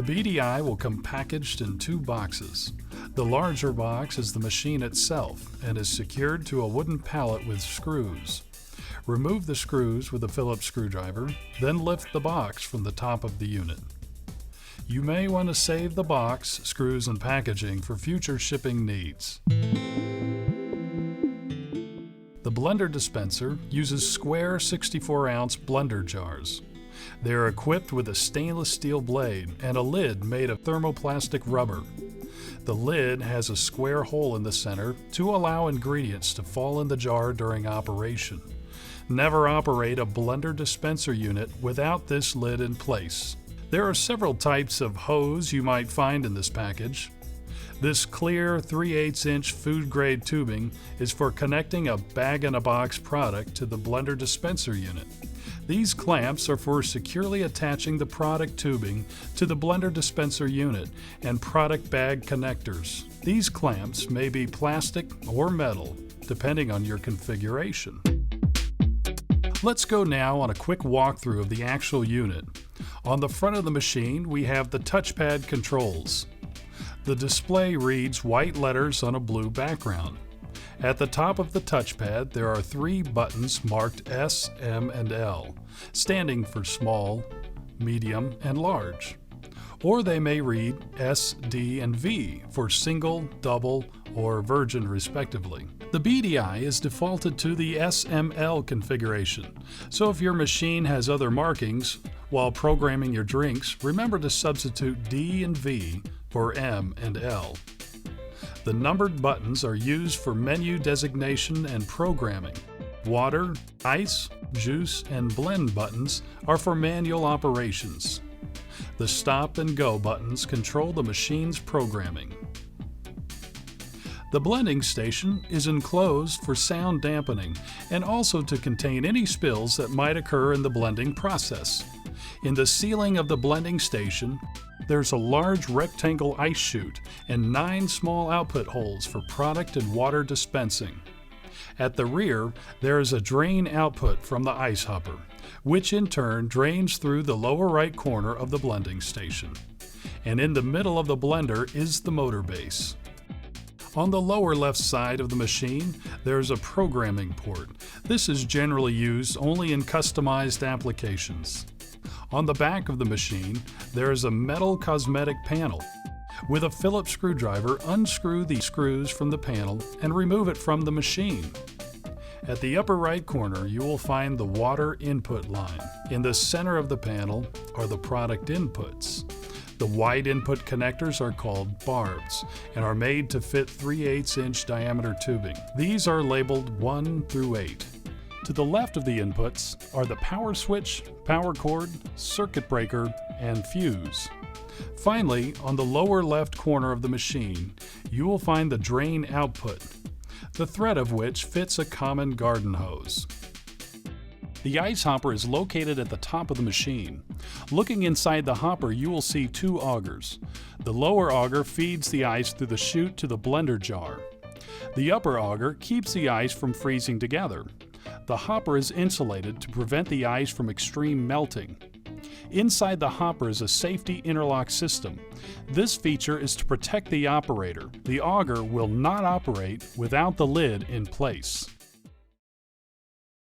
BDI will come packaged in two boxes. The larger box is the machine itself and is secured to a wooden pallet with screws. Remove the screws with a Phillips screwdriver, then lift the box from the top of the unit. You may want to save the box, screws, and packaging for future shipping needs. The blender dispenser uses square 64-ounce blender jars. They are equipped with a stainless steel blade and a lid made of thermoplastic rubber. The lid has a square hole in the center to allow ingredients to fall in the jar during operation. Never operate a blender dispenser unit without this lid in place. There are several types of hose you might find in this package. This clear 3/8-inch food-grade tubing is for connecting a bag-in-a-box product to the blender dispenser unit. These clamps are for securely attaching the product tubing to the blender dispenser unit and product bag connectors. These clamps may be plastic or metal, depending on your configuration. Let's go now on a quick walkthrough of the actual unit. On the front of the machine, we have the touchpad controls. The display reads white letters on a blue background. At the top of the touchpad, there are 3 buttons marked S, M, and L, standing for small, medium, and large. Or they may read S, D, and V for single, double, or virgin respectively. The BDI is defaulted to the SML configuration, so if your machine has other markings, while programming your drinks, remember to substitute D and V for M and L. The numbered buttons are used for menu designation and programming. Water, ice, juice, and blend buttons are for manual operations. The stop and go buttons control the machine's programming. The blending station is enclosed for sound dampening and also to contain any spills that might occur in the blending process. In the ceiling of the blending station, there's a large rectangle ice chute and 9 small output holes for product and water dispensing. At the rear, there is a drain output from the ice hopper, which in turn drains through the lower right corner of the blending station. And in the middle of the blender is the motor base. On the lower left side of the machine, there's a programming port. This is generally used only in customized applications. On the back of the machine, there is a metal cosmetic panel. With a Phillips screwdriver, unscrew the screws from the panel and remove it from the machine. At the upper right corner, you will find the water input line. In the center of the panel are the product inputs. The wide input connectors are called barbs and are made to fit 3/8-inch diameter tubing. These are labeled 1 through 8. To the left of the inputs are the power switch, power cord, circuit breaker, and fuse. Finally, on the lower left corner of the machine, you will find the drain output, the thread of which fits a common garden hose. The ice hopper is located at the top of the machine. Looking inside the hopper, you will see 2 augers. The lower auger feeds the ice through the chute to the blender jar. The upper auger keeps the ice from freezing together. The hopper is insulated to prevent the ice from extreme melting. Inside the hopper is a safety interlock system. This feature is to protect the operator. The auger will not operate without the lid in place.